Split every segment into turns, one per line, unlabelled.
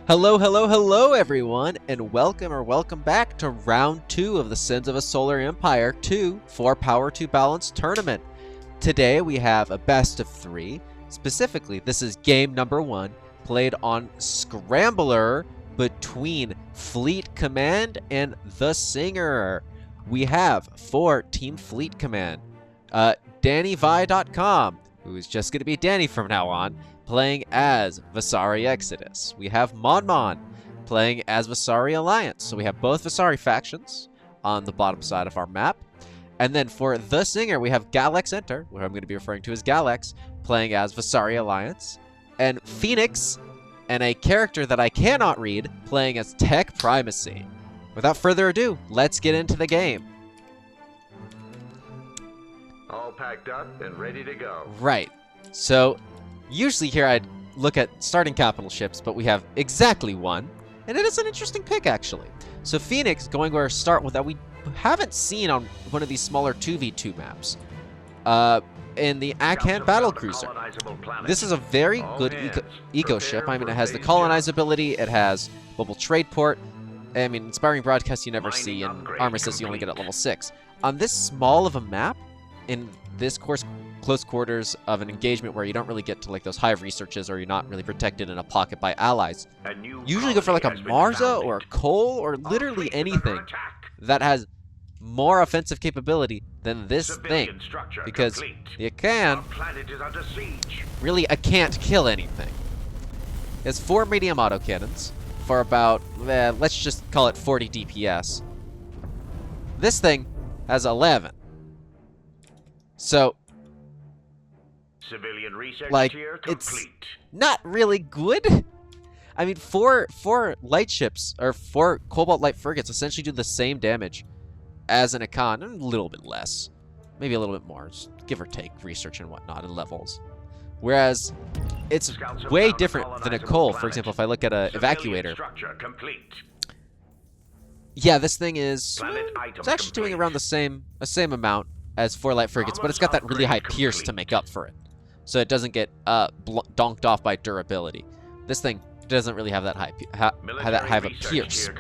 Hello, hello, hello, everyone, and welcome back to round 2 of the Sins of a Solar Empire 2 4 Power 2 Balance Tournament. Today we have a best of 3. Specifically, this is game number 1, played on Scrambler between Fleet Command and the Singer. We have for Team Fleet Command, DannyVi.com, who is just going to be Danny from now on, playing as Vasari Exodus. We have Monmon playing as Vasari Alliance. So we have both Vasari factions on the bottom side of our map. And then for the Singer, we have Galax Enter, who I'm going to be referring to as Galax, playing as Vasari Alliance. And Phoenix, and a character that I cannot read, playing as Tech Primacy. Without further ado, let's get into the game.
All packed up and ready to go.
Right. So usually here I'd look at starting capital ships, but we have exactly one, and it is an interesting pick, actually. So Phoenix, going where start with that we haven't seen on one of these smaller 2v2 maps. In the Akan Battlecruiser. This is a very good eco ship. I mean, it has the colonizability, it has mobile trade port. I mean, inspiring broadcast you never see, and armistice you only get at level 6. On this small of a map, in this close quarters of an engagement where you don't really get to like those hive researches, or you're not really protected in a pocket by allies, usually go for like a Marza or a Cole or literally anything that has more offensive capability than this thing, because the Akan really can't kill anything. It has 4 medium autocannons for about, let's just call it 40 DPS. This thing has 11. So,
civilian research
like,
here
it's
complete.
not really good. I mean, four light ships, or 4 Cobalt Light frigates, essentially do the same damage as an Akan, and a little bit less. Maybe a little bit more, just give or take research and whatnot and levels. Whereas, it's way different than a Cole. For example, if I look at an Evacuator. Yeah, this thing is, it's actually doing around the same amount as 4 light frigates, but it's got that really high pierce to make up for it. So it doesn't get donked off by durability. This thing doesn't really have that high of a pierce.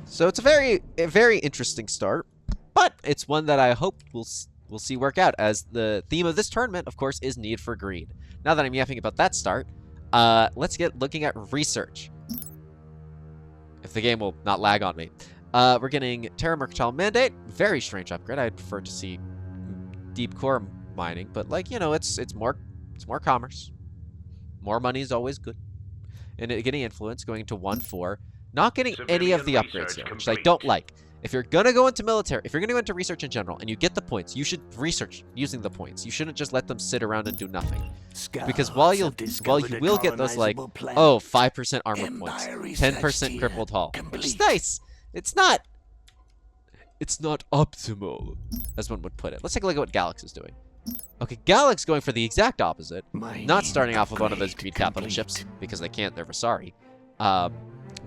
So it's a very interesting start, but it's one that I hope we'll see work out, as the theme of this tournament, of course, is Need for Greed. Now that I'm yapping about that start, let's get looking at research. If the game will not lag on me. We're getting Terra Mercantile Mandate. Very strange upgrade. I'd prefer to see deep core mining, but like, you know, it's more commerce. More money is always good. And getting influence, going to 1-4. Not getting any of the upgrades here, which I don't like. If you're gonna go into military, if you're gonna go into research in general, and you get the points, you should research using the points. You shouldn't just let them sit around and do nothing. Because while you will get those, like, oh, 5% armor points, 10% crippled hull, which is nice. It's not optimal, as one would put it. Let's take a look at what Galax is doing. Okay, Galax going for the exact opposite. Not starting off with one of those greed capital ships, because they can't, they're Vasari.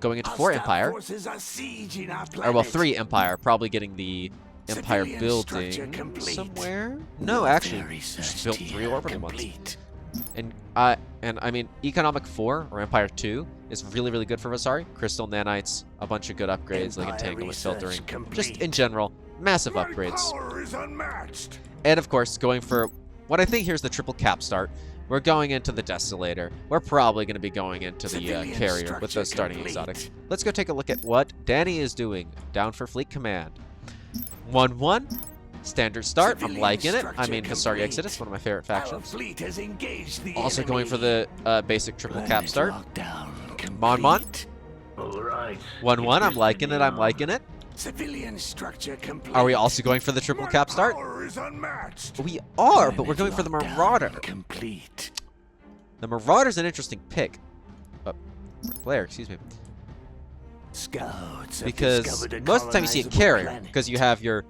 Going into 4 Empire. Or, well, 3 Empire, probably getting the Empire building somewhere. No, actually, just built 3 orbital ones. And I mean, Economic 4, or Empire 2, is really good for Vasari. Crystal Nanites, a bunch of good upgrades, like entanglement filtering. Just in general, massive upgrades. And of course, going for what I think here's the triple cap start. We're going into the Desolator. We're probably going to be going into the Carrier with those starting exotics. Let's go take a look at what Danny is doing down for Fleet Command. 1-1. Standard start. I'm liking it. I mean, Vasari Exodus, one of my favorite factions. Also going for the basic triple cap start. Mon. 1-1. I'm liking it. I'm liking it.
Civilian structure complete.
Are we also going for the triple cap start? We are, but we're going for the Marauder.
Complete.
The Marauder's an interesting pick. Player, excuse me.
Scouts
because most of the time you see a carrier, because you have your...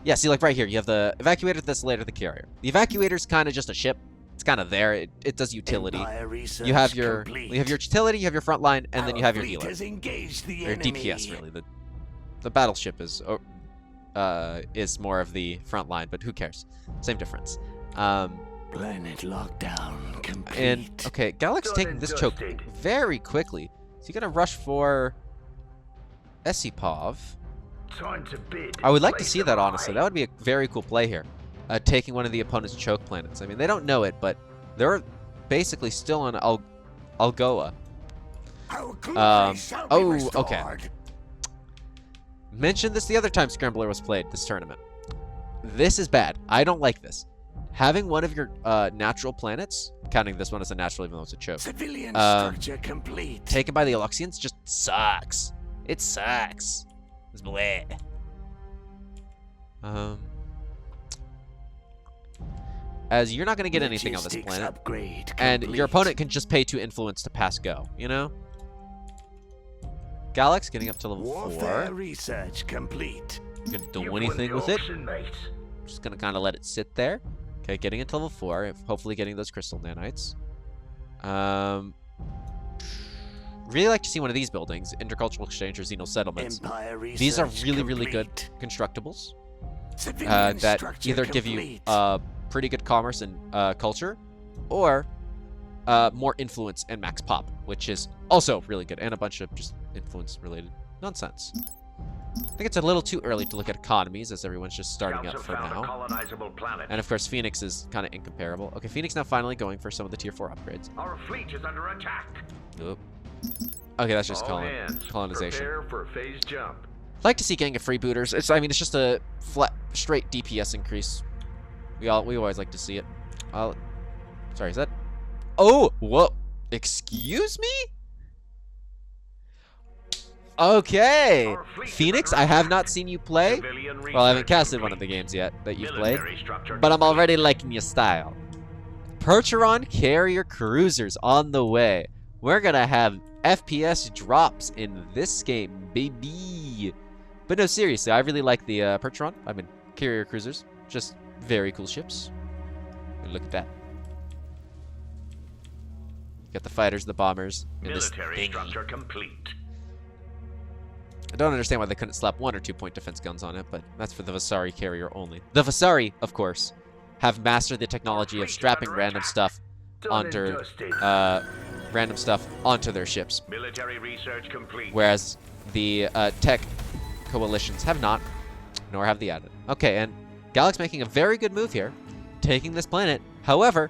Yeah, see, like right here, you have the Evacuator, the Desolator, the Carrier. The Evacuator's kind of just a ship. It's kind of there. It does utility. You have your utility, you have your front line, and then you have your healer. Or DPS, really. The battleship is more of the front line, but who cares? Same difference.
Planet lockdown complete.
And, okay, Galax
Done
taking
and
this choke
dusted.
very quickly. Is he going to rush for Esipov?
Time to bid.
I would like to
Place
see
them
that,
high.
honestly. That would be a very cool play here. Taking one of the opponent's choke planets. I mean, they don't know it, but they're basically still on Algoa.
Our glory shall be
oh,
restored.
okay. Mentioned this the other time Scrambler was played, this tournament. This is bad. I don't like this. Having one of your natural planets, counting this one as a natural even though it's a choke,
Civilian structure complete.
taken by the Alexians just sucks. It sucks. It's bleh. As you're not going to get anything on this
Logistics
planet,
upgrade
and
complete.
your opponent can just pay 2 influence to pass go, you know? Galax getting up to level
Warfare
4.
research complete.
You gonna do
You've won
anything
the
with it?
auction, mate.
Just gonna kind of let it sit there. Okay, getting it to level 4, hopefully getting those crystal nanites. Really like to see one of these buildings, Intercultural Exchange or Xeno Settlements.
Empire research
These are really good
complete.
constructables
Civilian
that
structure
either give you
complete.
pretty good commerce and culture, or more influence and max pop, which is also really good, and a bunch of just influence-related nonsense. I think it's a little too early to look at economies, as everyone's just starting
Scouts
up
have
for
found a
now.
colonizable planet.
And of course, Phoenix is kind of incomparable. Okay, Phoenix now finally going for some of the tier 4 upgrades.
Our fleet is under attack.
Oop. Okay, that's just
All hands,
colonization.
Prepare for phase jump.
I'd like to see Gang of Freebooters. It's just a flat, straight DPS increase. We always like to see it. Sorry, is that? Oh, whoa! Excuse me? Okay,
Our fleet is
Phoenix.
under
I have
attack.
not seen you play.
Civilian
Well, I haven't
research
casted one of the
complete.
games yet that you've played,
Military structure
but I'm
complete.
already liking your style. Percheron carrier cruisers on the way. We're gonna have FPS drops in this game, baby. But no, seriously, I really like the Percheron. I mean, carrier cruisers, just very cool ships. And look at that. Got the fighters, the bombers, and this
Military
thingy.
structure complete.
I don't understand why they couldn't slap 1 or 2 point defense guns on it, but that's for the Vasari carrier only. The Vasari, of course, have mastered the technology of strapping random stuff
Done and
onto
dusted.
onto their ships,
Military research complete.
whereas the tech coalitions have not, nor have the added. Okay, and Galax making a very good move here, taking this planet. However,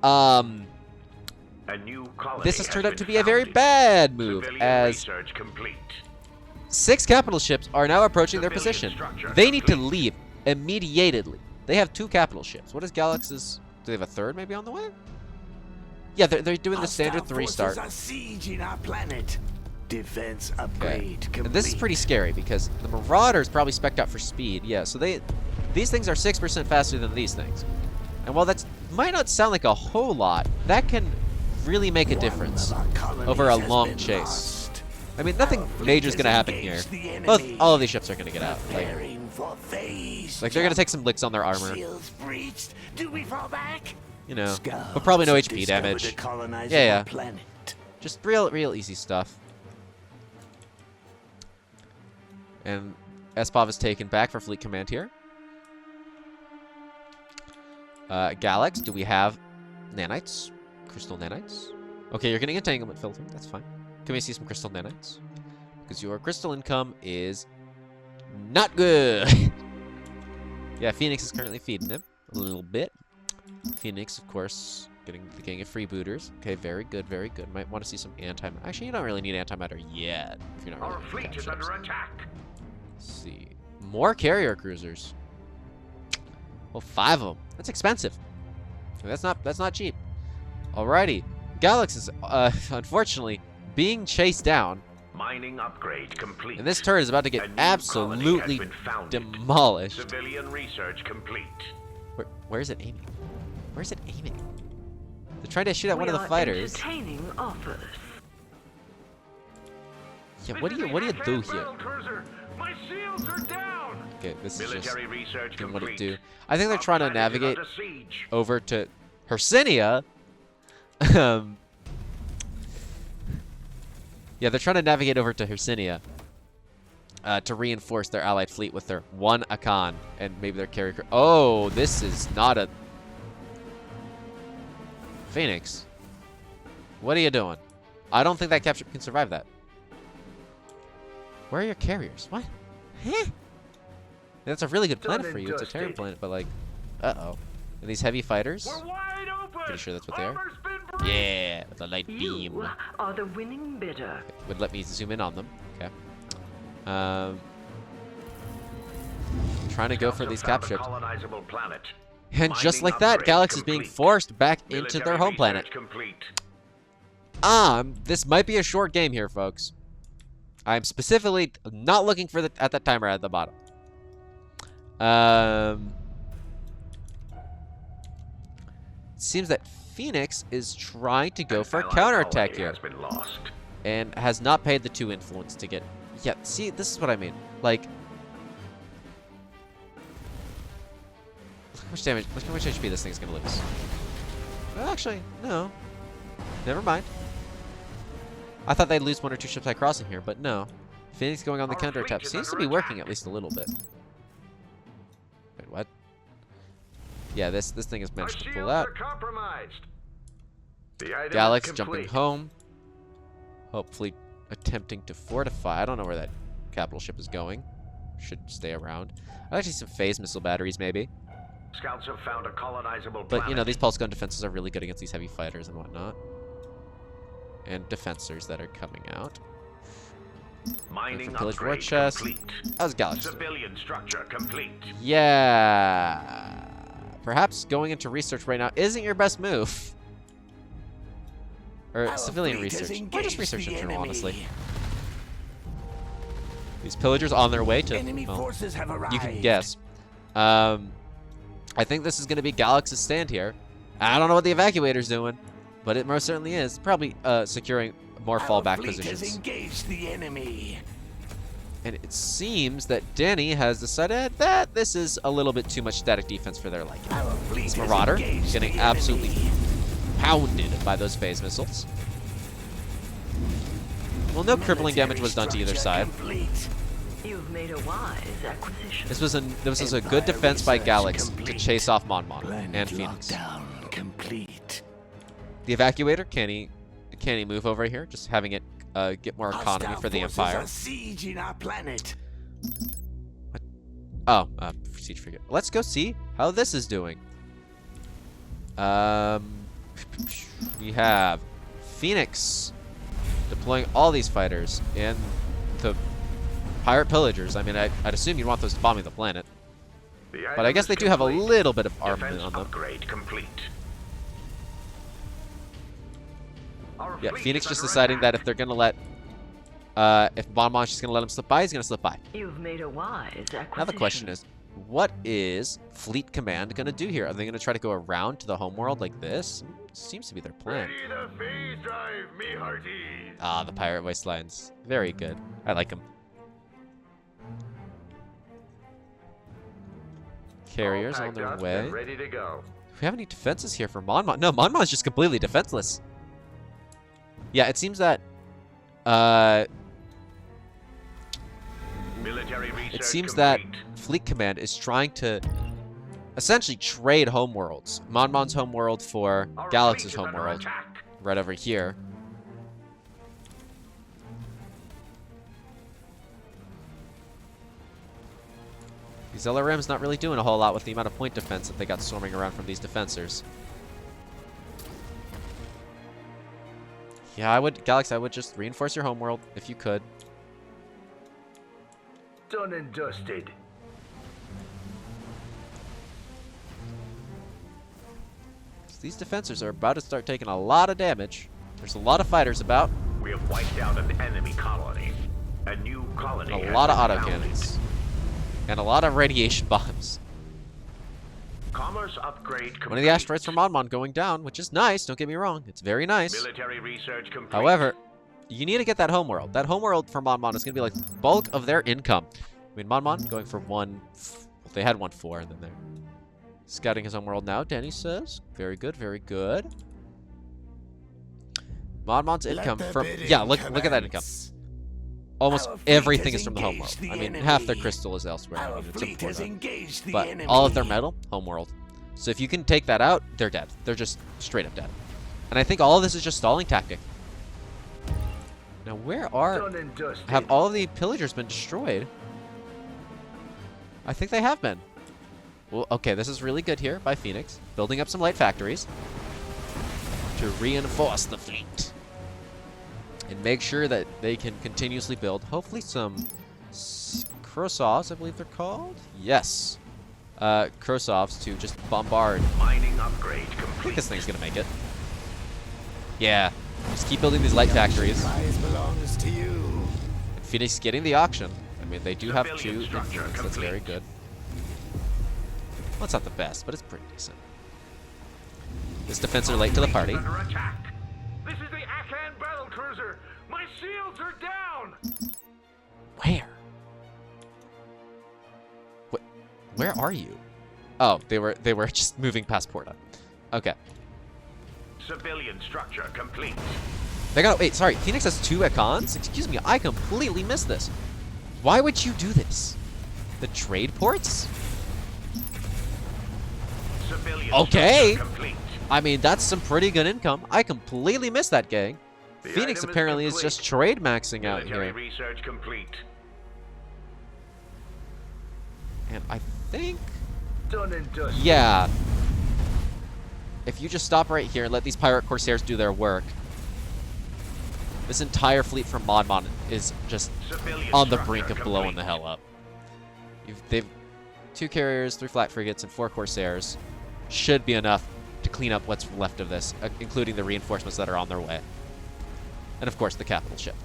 A new colony
this has turned out
been
to be a very
founded.
bad move,
Civilian
as
research complete.
6 capital ships are now approaching their
Civilian
position.
structure
They need to
complete.
leave immediately. They have 2 capital ships. What is Galax's? Do they have a 3rd maybe on the way? Yeah, they're doing the standard
Hostile
3 start.
forces are sieging our planet. Defense upgrade complete.
And this is pretty scary because the Marauders probably spec'd out for speed. Yeah, so these things are 6% faster than these things. And while that might not sound like a whole lot, that can really make a difference over a long chase. I mean, nothing major is going to happen here. All of these ships are going to get out. Like they're going to take some licks on their armor.
Shields breached. Do we fall back?
You know,
Scouts
but probably no
have
HP
discovered
damage.
a colonizable
Yeah.
planet.
Just real easy stuff. And Espov is taken back for fleet command here. Galax, do we have nanites? Crystal nanites? Okay, you're getting entanglement filter. That's fine. Can we see some crystal nanites? Because your crystal income is not good. Yeah, Phoenix is currently feeding him a little bit. Phoenix, of course, getting the gang of freebooters. Okay, very good, very good. Might want to see some anti. Actually, you don't really need antimatter yet if you're not really
Our
gonna
fleet
catch
is
ships.
under attack.
Let's see, more carrier cruisers. Well, 5 of them. That's expensive. That's not cheap. Alrighty, Galax is unfortunately being chased down,
Mining upgrade complete.
and this turret is about to
A
get
new
absolutely
colony has been founded.
demolished.
Civilian research complete.
Where's it aiming? Where's it aiming? They're trying to shoot at one of the fighters.
Entertaining offers.
Yeah, what do you do here?
Cruiser, my shields are down.
Okay, this is just
Military research
doing what it
complete.
do. I think they're
Our
trying to
planet is
navigate
under siege.
over to Hercynia. Yeah, they're trying to navigate over to Hercynia to reinforce their allied fleet with their 1 Akan and maybe their carrier. Oh, this is not a. Phoenix, what are you doing? I don't think that capship can survive that. Where are your carriers? What? Huh? That's a really good planet for you. It's a Terran planet, but like, uh-oh. And these heavy fighters?
We're wide open.
Pretty sure that's what they are.
Armor's been breached.
Yeah, with a light beam.
You are the winning bidder.
Would let me zoom in on them. Okay. Trying to go for these cap ships.
Colonizable planet.
And just
Mining
like that,
upgrade
Galax is being
complete.
forced back into
Military
their home planet.
research complete.
This might be a short game here, folks. I'm specifically not looking for at that timer at the bottom. It seems that Phoenix is trying to go for a
An
counterattack
allied
here.
has been lost.
And has not paid the 2 influence to get... Yeah, see, this is what I mean. Like... Look how much damage, look how much HP this thing's gonna lose. Well, actually, no. Never mind. I thought they'd lose 1 or 2 ships by crossing here, but no. Phoenix going on the
Our
counterattack
fleet is
seems to
under
be working
attack.
at least a little bit. Wait, what? Yeah, this thing has
Our
managed to
shields
pull out.
are compromised. The item
Galax
is
jumping
complete.
home. Hopefully attempting to fortify. I don't know where that capital ship is going. Should stay around. Actually, some phase missile batteries, maybe.
Scouts have found a colonizable
But,
planet.
you know, these pulse gun defenses are really good against these heavy fighters and whatnot. And defensors that are coming out.
Mining
pillage war
upgrade
chest.
complete.
How's Galax?
Civilian structure complete.
Yeah. Perhaps going into research right now isn't your best move. Or
Our
civilian
fleet has
research. Or just
engaged
research
the
in general,
enemy.
honestly. These pillagers on their way to...
Enemy
well,
forces have arrived.
you can guess. I think this is going to be Galax's stand here. I don't know what the evacuator's doing, but it most certainly is. Probably securing more
Our
fallback
fleet has
positions.
engaged the enemy.
And it seems that Danny has decided that this is a little bit too much static defense for their liking.
Our fleet
This
has
Marauder
engaged
getting
the
absolutely
enemy.
pounded by those phase missiles. Well, no crippling damage was done to either
Military
side.
structure complete.
You've made a wise acquisition.
This was a good
Empire
defense by
research
Galax to
complete.
chase off Mon and
Planet
Phoenix.
lockdown complete.
The evacuator, can he move over here? Just having it get more economy
Hostile
for the
forces
Empire.
are sieging our planet.
Oh, siege frigate. Let's go see how this is doing. We have Phoenix deploying all these fighters and the pirate pillagers. I mean, I'd assume you'd want those to bombing the planet,
The
but I
item
guess
is
they do have a
complete.
little bit of armament
Defense
on them.
upgrade complete. Our
Yeah,
fleet
Phoenix
is
just
under
deciding that
attack.
if they're gonna let, if Bonmon's just gonna let him slip by, he's gonna slip by.
You've made a wise acquisition.
Now the question is, what is Fleet Command gonna do here? Are they gonna try to go around to the homeworld like this? Seems to be their plan.
Ready the phase drive, me hearties.
Ah, the pirate wastelands. Very good. I like them. Carriers
All
on
packed
their
up
way.
and ready to go.
Do we have any defenses here for Mon? No, Monmon's just completely defenseless. Yeah, it seems that
Military research
it seems that
complete.
Fleet Command is trying to essentially trade homeworlds. Monmon's homeworld for
Our
Galax's
fleet is under
homeworld,
attack.
right over here. These LRM's not really doing a whole lot with the amount of point defense that they got swarming around from these defensors. Yeah, Galax, I would just reinforce your homeworld if you could.
Done and dusted.
These defensors are about to start taking a lot of damage. There's a lot of fighters about,
We have wiped out an enemy colony. A new colony.
and a
has
lot of
been founded.
autocannons, and a lot of radiation bombs.
Commerce upgrade complete.
One of the asteroids from Mon going down, which is nice, don't get me wrong. It's very nice.
Military research complete.
However, you need to get that homeworld. That homeworld for Mon is going to be like the bulk of their income. I mean, Mon going for one... Well, they had 1-4, and then they're scouting his homeworld now, Danny says. Very good, very good. Mon's income from... Yeah, look at that income. Almost
Our fleet
everything
has
is from the
engaged
homeworld.
the
I mean,
enemy.
half their crystal is elsewhere. I
Our
mean, it's
fleet has
important.
engaged the
But
enemy.
all of their metal, homeworld. So if you can take that out, they're dead. They're just straight up dead. And I think all of this is just stalling tactic. Now, where are...
Done and dusted.
Have all of the pillagers been destroyed? I think they have been. Well, okay, this is really good here by Phoenix. Building up some light factories to reinforce the fleet. And make sure that they can continuously build, hopefully some Krosovs, I believe they're called? Yes. Krosovs to just bombard.
Mining upgrade
I think
complete.
this thing's gonna make it. Yeah. Just keep building these light factories.
Prize belongs to you.
And Phoenix getting the auction. I mean, they do have
Civilian
2
structure
influence. That's very
complete.
good. Well, it's not the best, but it's pretty decent. This defense are late to the party.
Under attack. This is the Akan battle cruiser. My shields are down.
Where? What? Where are you? Oh, they were just moving past Porta. Okay.
Civilian structure complete.
They got. Wait, sorry. Phoenix has 2 Econs? Excuse me, I completely missed this. Why would you do this? The trade ports?
Civilian
Okay.
structure complete.
I mean, that's some pretty good income. I completely missed that, gang.
The
Phoenix
item is
apparently is
complete.
just trade maxing out
Military
here.
research complete.
And I think,
Done and dusted.
yeah. If you just stop right here and let these pirate corsairs do their work, this entire fleet from Modmon is just
Civilian
on the
structure
brink of blowing the
complete.
hell up. They've 2 carriers, 3 flat frigates, and 4 corsairs. Should be enough to clean up what's left of this, including the reinforcements that are on their way. And of course, the capital ship.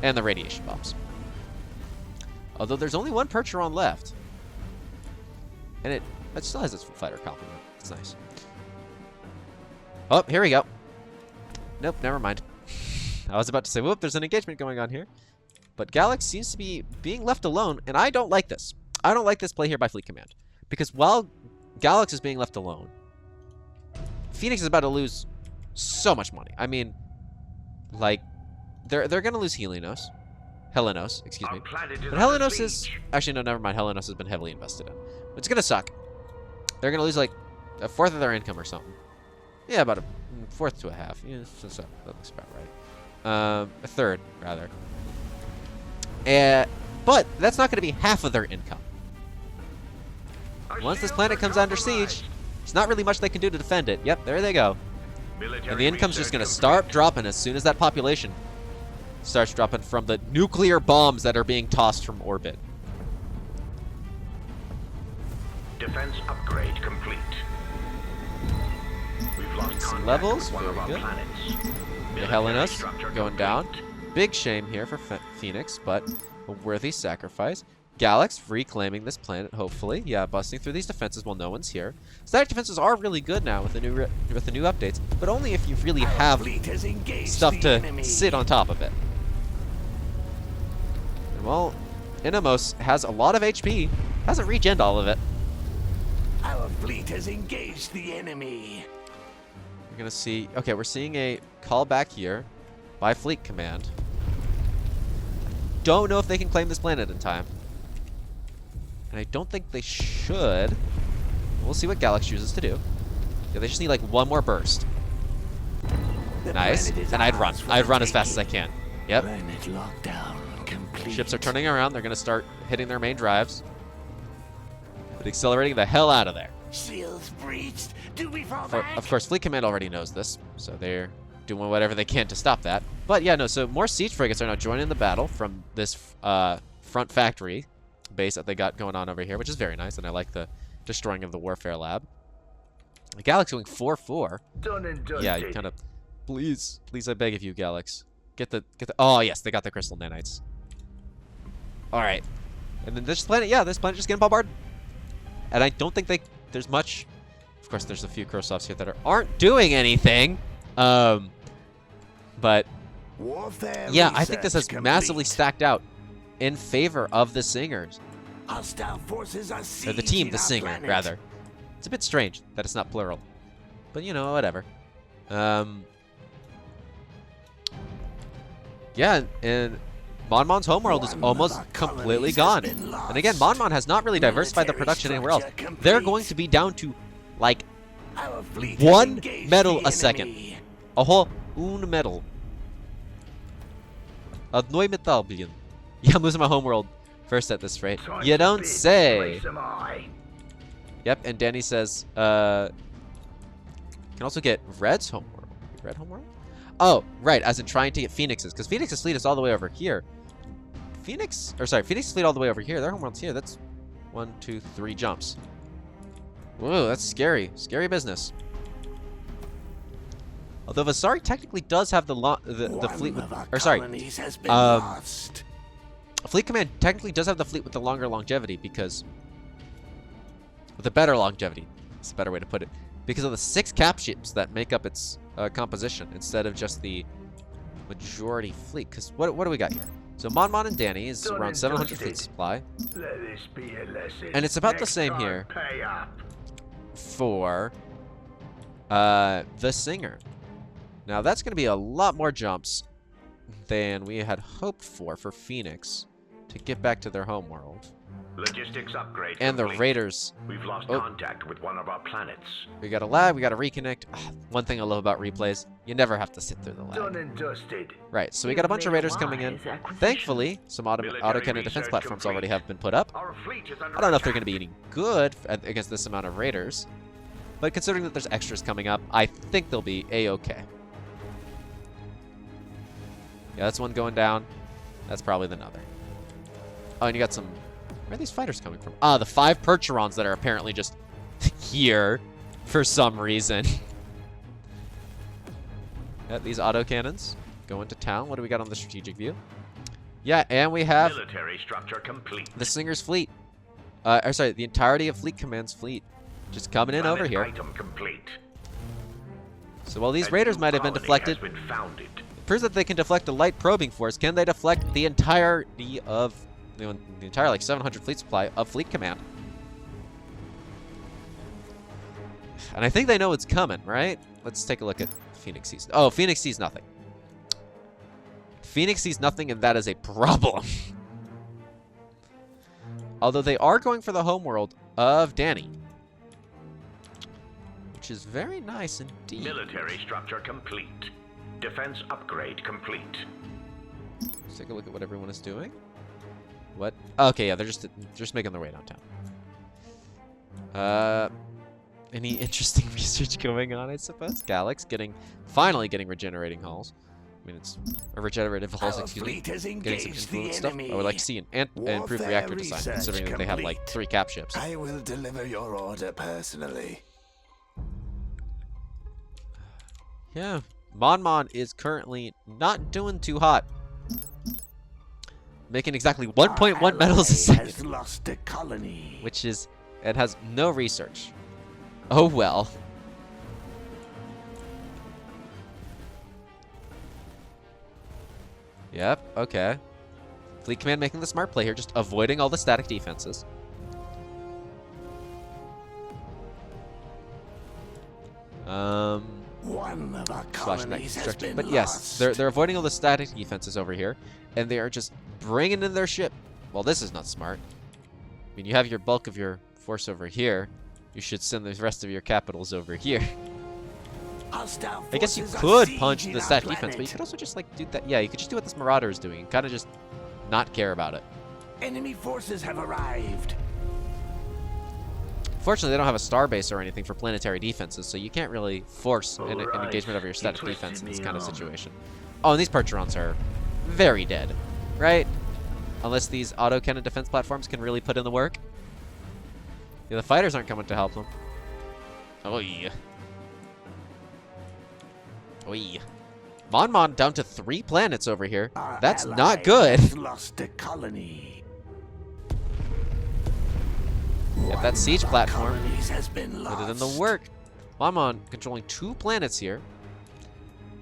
And the radiation bombs. Although there's only 1 Percheron left. And it still has its fighter complement. It's nice. Oh, here we go. Nope, never mind. I was about to say, whoop, there's an engagement going on here. But Galax seems to be being left alone, and I don't like this. I don't like this play here by Fleet Command. Because while Galax is being left alone, Phoenix is about to lose so much money. I mean, like, they're going to lose Helenos. Helenos, excuse me.
Our planet is
But
under
Helenos is...
siege.
Actually, no, never mind. Helenos has been heavily invested in. It's going to suck. They're going to lose, like, 1/4 of their income or something. Yeah, about a 1/4 to a half. Yeah, so that looks about right. 1/3, rather. But that's not going to be half of their income.
Our
Once this
shields
planet
are
comes under
compromised.
siege, there's not really much they can do to defend it. Yep, there they go.
Military
And the income's just
research
going to
complete.
start dropping as soon as that population starts dropping from the nuclear bombs that are being tossed from orbit.
Defense upgrade complete. We've lost
Some
contact
levels,
with one of
very
our
good.
planets.
The
Military
Helenos
structure
going
complete.
down. Big shame here for Phoenix, but a worthy sacrifice. Galax reclaiming this planet, hopefully. Yeah, busting through these defenses while no one's here. Static defenses are really good now with the new updates, but only if you really have
Fleet has engaged
stuff
the
to
enemy.
sit on top of it. And well, Inamos has a lot of HP. Hasn't regened all of it.
Our fleet has engaged the enemy.
We're gonna see. Okay, we're seeing a callback here by Fleet Command. Don't know if they can claim this planet in time. And I don't think they should. We'll see what Galax chooses to do. Yeah, they just need like 1 more burst.
The
Nice.
planet is
And I'd run.
ours for
I'd
the
run as fast as I
taking.
can. Yep.
Planet lockdown complete.
Ships are turning around. They're gonna start hitting their main drives. But accelerating the hell out of there.
Shields breached. Do we fall back?
Of course, Fleet Command already knows this, so they're doing whatever they can to stop that. But yeah, no, so more siege frigates are now joining the battle from this front factory base that they got going on over here, which is very nice, and I like the destroying of the warfare lab. The Galax going 4-4.
Done and dusted.
Yeah, you kind of... Please, I beg of you, Galax. Get the... Oh, yes, they got the crystal nanites. Alright. And then this planet, yeah, this planet just getting bombarded. And I don't think there's much... Of course, there's a few Krosovs here that aren't doing anything. But
Warfare
yeah, I think this has
research
massively
complete.
stacked out in favor of the Singers.
Hostile forces are
Or the team,
sieging
the
our
Singer,
planet.
rather. It's a bit strange that it's not plural. But, you know, whatever. Yeah, and Mon Mon's homeworld is almost completely gone. And again, Mon Mon has not really diversified the production anywhere else. They're going to be down to, like, 1 medal a second. A whole un medal. A neu Metallbion. Yeah, I'm losing my homeworld first at this rate. You don't say. Yep, and Danny says, can also get Red's homeworld. Red homeworld? Oh, right, as in trying to get Phoenix's, because Phoenix's fleet is all the way over Phoenix's fleet all the way over here. Their homeworld's here. That's 1, 2, 3 jumps. Whoa, that's scary. Scary business. Although Vasari technically does have the fleet with, Fleet Command technically does have the fleet with the longer longevity because, with a better longevity, that's a better way to put it, because of the 6 cap ships that make up its composition instead of just the majority fleet. Because what do we got here? So Mon Mon and Danny is around 700 fleet supply. And it's about the same here for the Singer. Now that's going to be a lot more jumps than we had hoped for Phoenix to get back to their homeworld.
Logistics upgrade
And the
complete.
Raiders.
We've lost contact with one of our planets.
We got to lag, we got to reconnect. One thing I love about replays, you never have to sit through the
Done
lag.
and dusted.
Right, so we got a bunch of Raiders coming in. Thankfully, some autocannon defense platforms already have been put up.
Our fleet is under
I don't know if they're going
attack.
to be any good against this amount of Raiders. But considering that there's extras coming up, I think they'll be A-okay. Yeah, that's one going down. That's probably another. Oh, and you got some... Where are these fighters coming from? Ah, the 5 Percherons that are apparently just here for some reason. Yeah, these autocannons go into town. What do we got on the strategic view? Yeah, and we have
Military structure complete.
the Singer's fleet. The entirety of Fleet Command's fleet just coming in over
Planet
here.
Item complete.
So while these
A
Raiders
new
might have been
colony
deflected,
has been founded.
it proves that they can deflect a light probing force. Can they deflect the entirety of the entire like 700 fleet supply of Fleet Command? And I think they know it's coming, right? Let's take a look at Phoenix sees. Oh, Phoenix sees nothing. Phoenix sees nothing, and that is a problem. Although they are going for the homeworld of Danny, which is very nice indeed.
Military structure complete. Defense upgrade complete.
Let's take a look at what everyone is doing. What? Okay, yeah, they're just making their way downtown. Any interesting research going on, I suppose? Galax finally getting regenerating hulls. I mean, it's regenerative hulls, excuse me. Getting some influence stuff. I would like to see an improved reactor design, considering that they have like 3 cap ships.
I will deliver your order personally.
Yeah, Mon Mon is currently not doing too hot. Making exactly 1.1 medals a second.
Has lost a colony.
Which is, it has no research. Oh well. Yep, okay. Fleet Command making the smart play here, just avoiding all the static defenses.
One of our
Slash net
colonies has
construction.
been
But yes,
lost.
they're avoiding all the static defenses over here, and they are just bringing in their ship. Well, this is not smart. I mean, you have your bulk of your force over here. You should send the rest of your capitals over here.
Hostile
I guess you
forces are
could punch
sieging
the
our
static defense, but you
planet.
could also just like do that. Yeah, you could just do what this Marauder is doing and kind of just not care about it.
Enemy forces have arrived.
Fortunately, they don't have a starbase or anything for planetary defenses, so you can't really force an
Alright,
engagement of your
you
static
twisted
defense in this
me
kind of
arm.
situation. Oh, and these Percherons are very dead, right? Unless these autocannon defense platforms can really put in the work. Yeah, the fighters aren't coming to help them. Oh yeah. Oh yeah. Mon Mon down to 3 planets over here.
Our
That's
ally
not good.
has lost a colony.
Yep, that siege
One of our
platform.
colonies has been lost.
Put it in the work. Mon Mon controlling 2 planets here.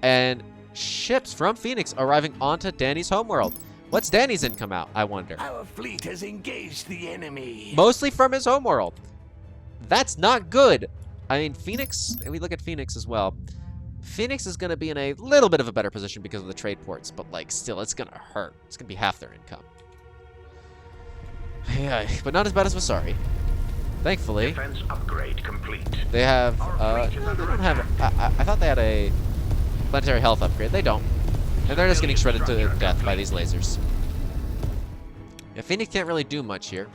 And ships from Phoenix arriving onto Danny's homeworld. What's Danny's income out, I wonder?
Our fleet has engaged the enemy.
Mostly from his homeworld. That's not good. I mean, Phoenix, and we look at Phoenix as well. Phoenix is going to be in a little bit of a better position because of the trade ports, but like still, it's going to hurt. It's going to be half their income. Yeah, but not as bad as Vasari. Thankfully,
Defense upgrade complete.
they have,
Our fleet is
no, they
under
don't have,
attack.
I thought they had a planetary health upgrade. They don't. And they're just getting shredded to death by these lasers. Yeah, Phoenix can't really do much here,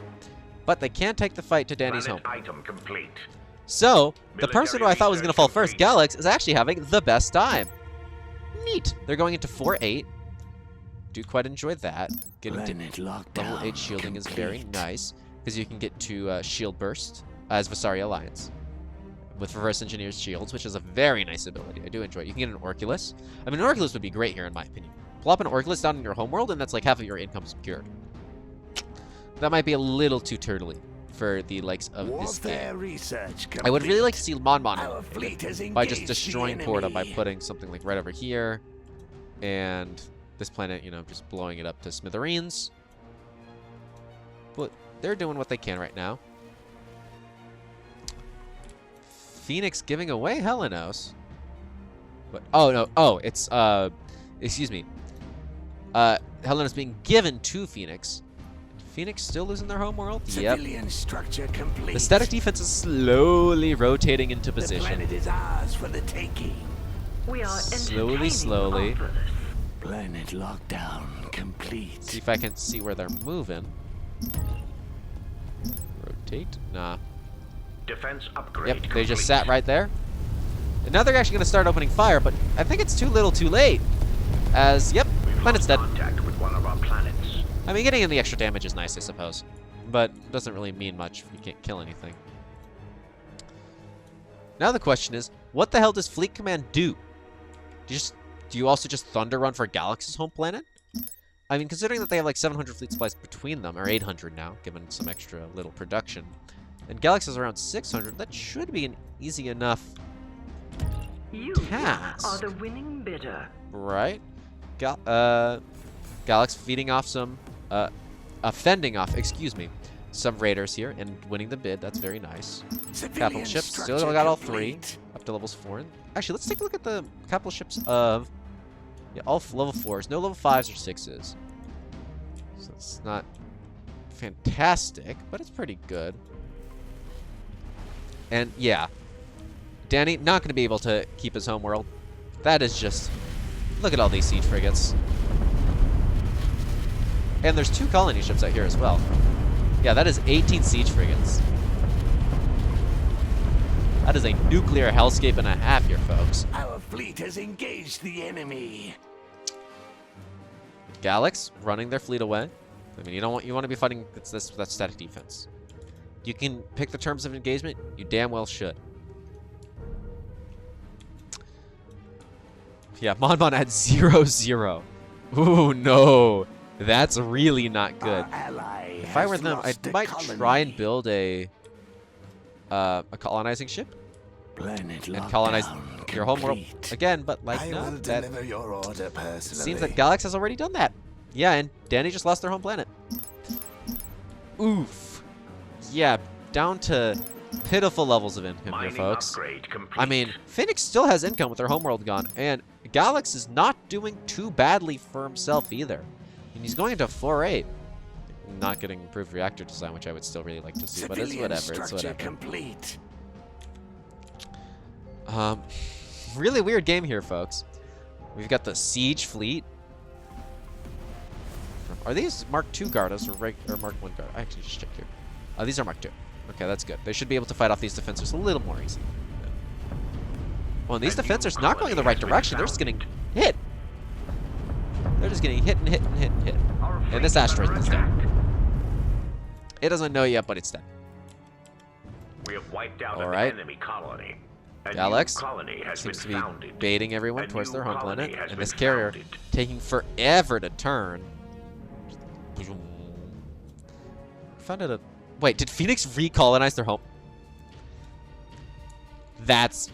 but they can take the fight to Danny's home.
Planet item complete.
So, the
Military
person who I thought was going to fall
research
first, Galax, is actually having the best time. Neat. They're going into 4-8. Do quite enjoy that. Getting to level 8 shielding is very nice, because you can get to shield burst as Vasari Alliance with reverse engineered shields, which is a very nice ability. I do enjoy it. You can get an Orculus. I mean, an Orculus would be great here, in my opinion. Plop an Orculus down in your homeworld, and that's like half of your income secured. That might be a little too turtly for the likes of this game. I would really like to see Mon by just destroying Porta by putting something like right over here, and this planet, you know, just blowing it up to smithereens. But they're doing what they can right now. Phoenix giving away Helenos. But oh no, oh, it's excuse me. Helenos being given to Phoenix. Phoenix still losing their homeworld? Yep.
Structure complete.
The static defense is slowly rotating into position.
The planet is ours for the taking.
We are
Slowly, slowly.
offers.
Planet lockdown complete.
See if I can see where they're moving. Rotate? Nah.
Defense upgrade
Yep, they
complete.
just sat right there. And now they're actually going to start opening fire, but I think it's too little too late. As, yep,
We've
planet's
lost
dead.
contact with one of our planets.
I mean, getting in the extra damage is nice, I suppose. But it doesn't really mean much if you can't kill anything. Now the question is, what the hell does Fleet Command do? Do you also just Thunder Run for Galaxy's home planet? I mean, considering that they have like 700 fleet supplies between them, or 800 now, given some extra little production, and Galaxy is around 600, that should be an easy enough
You
task.
are the winning bidder.
Right? Galax feeding off some, fending off, excuse me, some raiders here and winning the bid. That's very nice. Capital ships, still got all 3 up to levels 4. Actually, let's take a look at the capital ships of, yeah, all level 4s. No level 5s or 6s. So it's not fantastic, but it's pretty good. And yeah, Danny not going to be able to keep his homeworld. That is just, look at all these siege frigates. And there's 2 colony ships out here as well. Yeah, that is 18 siege frigates. That is a nuclear hellscape and a half here, folks.
Our fleet has engaged the enemy.
Galax running their fleet away. I mean, you want to be fighting that's static defense. You can pick the terms of engagement. You damn well should. Yeah, Mon at 0-0. Ooh, no. That's really not good. If I were them, I might try and build a colonizing ship and colonize your homeworld again, but like no, that seems that Galax has already done that. Yeah, and Danny just lost their home planet. Oof. Yeah, down to pitiful levels of income here, folks. I mean, Phoenix still has income with their homeworld gone, and Galax is not doing too badly for himself either. And he's going into 4-8. Not getting improved reactor design, which I would still really like to see, but it's whatever. It's whatever.
Complete.
Really weird game here, folks. We've got the Siege Fleet. Are these Mark II Gardas or Mark I Garda? I actually just checked here. These are Mark II. Okay, that's good. They should be able to fight off these defensors a little more easily. Well, and these defensors not going in the right direction. They're just getting hit. They're just getting hit and hit and hit and hit. And this asteroid is dead. It doesn't know yet, but it's dead.
We have wiped out
All
an
right.
enemy colony.
Galax
has
seems to
been
be
founded.
baiting everyone
A
towards
new
their home
colony
planet,
has
and
been
this carrier
founded.
taking forever to turn. Found it a... Wait, did Phoenix recolonize their home? That's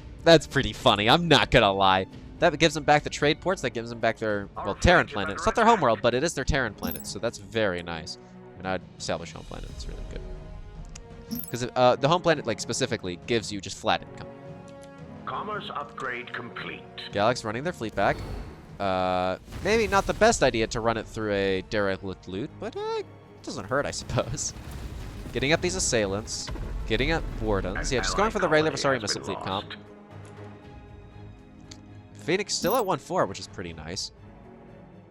pretty funny. I'm not gonna lie. That gives them back the trade ports. That gives them back their, well, Terran planet. It's not their homeworld, but it is their Terran planet, so that's very nice. And I'd establish home planet. It's really good. Because the home planet, like, specifically gives you just flat income.
Commerce upgrade complete.
Galax running their fleet back. Maybe not the best idea to run it through a derelict loot, but it doesn't hurt, I suppose. Getting up these assailants, getting up Wardens. Yeah, just going for the regular Vasari missile fleet comp. Phoenix still at 1-4, which is pretty nice.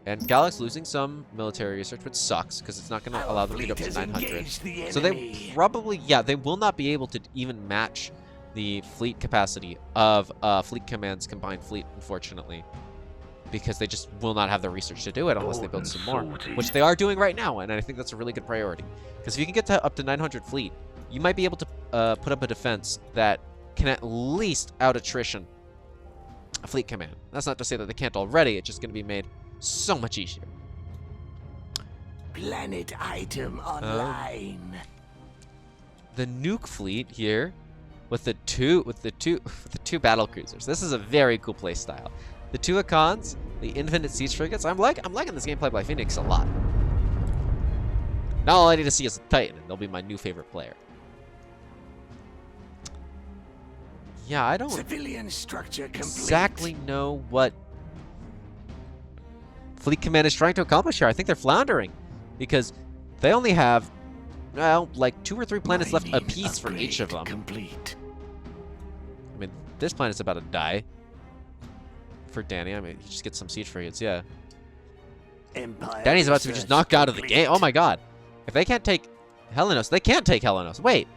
And Galax losing some military research, which sucks, because it's not going to allow them to get up to 900. So they probably, yeah, they will not be able to even match the fleet capacity of Fleet Command's combined fleet, unfortunately. Because they just will not have the research to do it unless they build some more. Which they are doing right now, and I think that's a really good priority. Because if you can get to up to 900 fleet, you might be able to put up a defense that can at least out-attrition a Fleet Command. That's not to say that they can't already, it's just going to be made so much easier.
Planet item online.
The nuke fleet here with the two battle cruisers. This is a very cool play style. The two Icons, the infinite siege frigates. I'm liking this gameplay by Phoenix a lot. Now all I need to see is a Titan, and they'll be my new favorite player. Yeah, I don't
Civilian structure complete.
exactly know what Fleet Command is trying to accomplish here. I think they're floundering because they only have, well, like 2 or 3 planets left apiece for each of them.
Complete.
I mean, this planet's about to die for Danny. I mean, he just gets some siege frigates, yeah.
Empire
Danny's about to be just knocked out of the game. Oh my god. If they can't take Helenos, they can't take Helenos. Wait.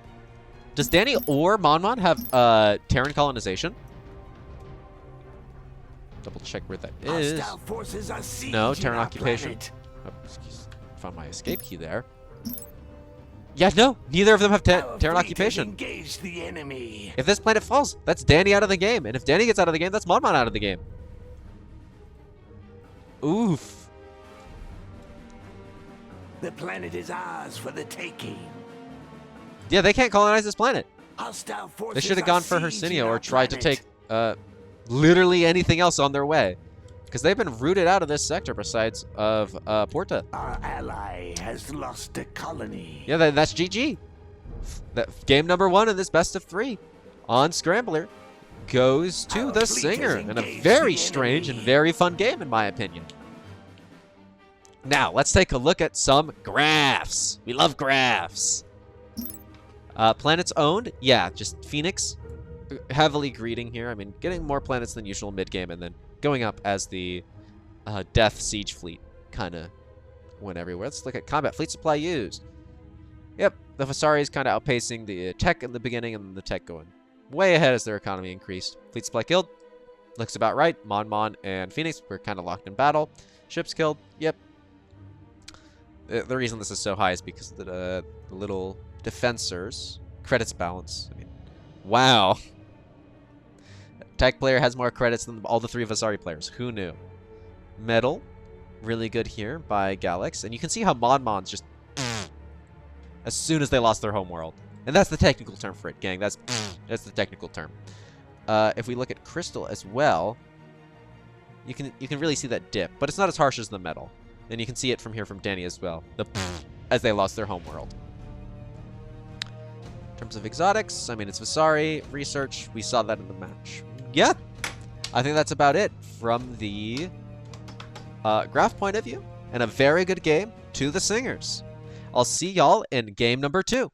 Does Danny or Mon have Terran colonization? Double check where that is.
Hostile forces are
No,
sieging
Terran
our
occupation.
planet.
Oh, excuse. Found my escape key there. Yeah, no. Neither of them have
Our
Terran
fleet has
occupation.
engaged the enemy.
If this planet falls, that's Danny out of the game. And if Danny gets out of the game, that's Mon out of the game. Oof.
The planet is ours for the taking.
Yeah, they can't colonize this planet.
Hostile forces
They should have
are
gone for
sieging
Hercynia
our
or tried to
planet.
take literally anything else on their way. Because they've been rooted out of this sector besides of Porta.
Our ally has lost a colony.
Yeah, that's GG. That game number 1 in this best of 3 on Scrambler goes to
Our
the
fleet
Singer
has
in a
engaged
very
the
strange and
enemy.
very fun game in my opinion. Now, let's take a look at some graphs. We love graphs. Planets owned, yeah, just Phoenix heavily greeting here. I mean, getting more planets than usual mid-game and then going up as the Death Siege fleet kind of went everywhere. Let's look at combat fleet supply used. Yep, the Vasari is kind of outpacing the tech in the beginning and the tech going way ahead as their economy increased. Fleet supply killed. Looks about right. Mon and Phoenix were kind of locked in battle. Ships killed. Yep. The reason this is so high is because of the little defensors. Credits balance. I mean, wow. Tech player has more credits than all the 3 Vasari players. Who knew? Metal. Really good here by Galax. And you can see how Mon's just as soon as they lost their homeworld. And that's the technical term for it, gang. That's the technical term. If we look at Crystal as well, you can really see that dip, but it's not as harsh as the Metal. And you can see it from here from Danny as well. The as they lost their homeworld. In terms of exotics, I mean, it's Vasari research. We saw that in the match. Yeah, I think that's about it from the graph point of view. And a very good game to the Singers. I'll see y'all in game number 2.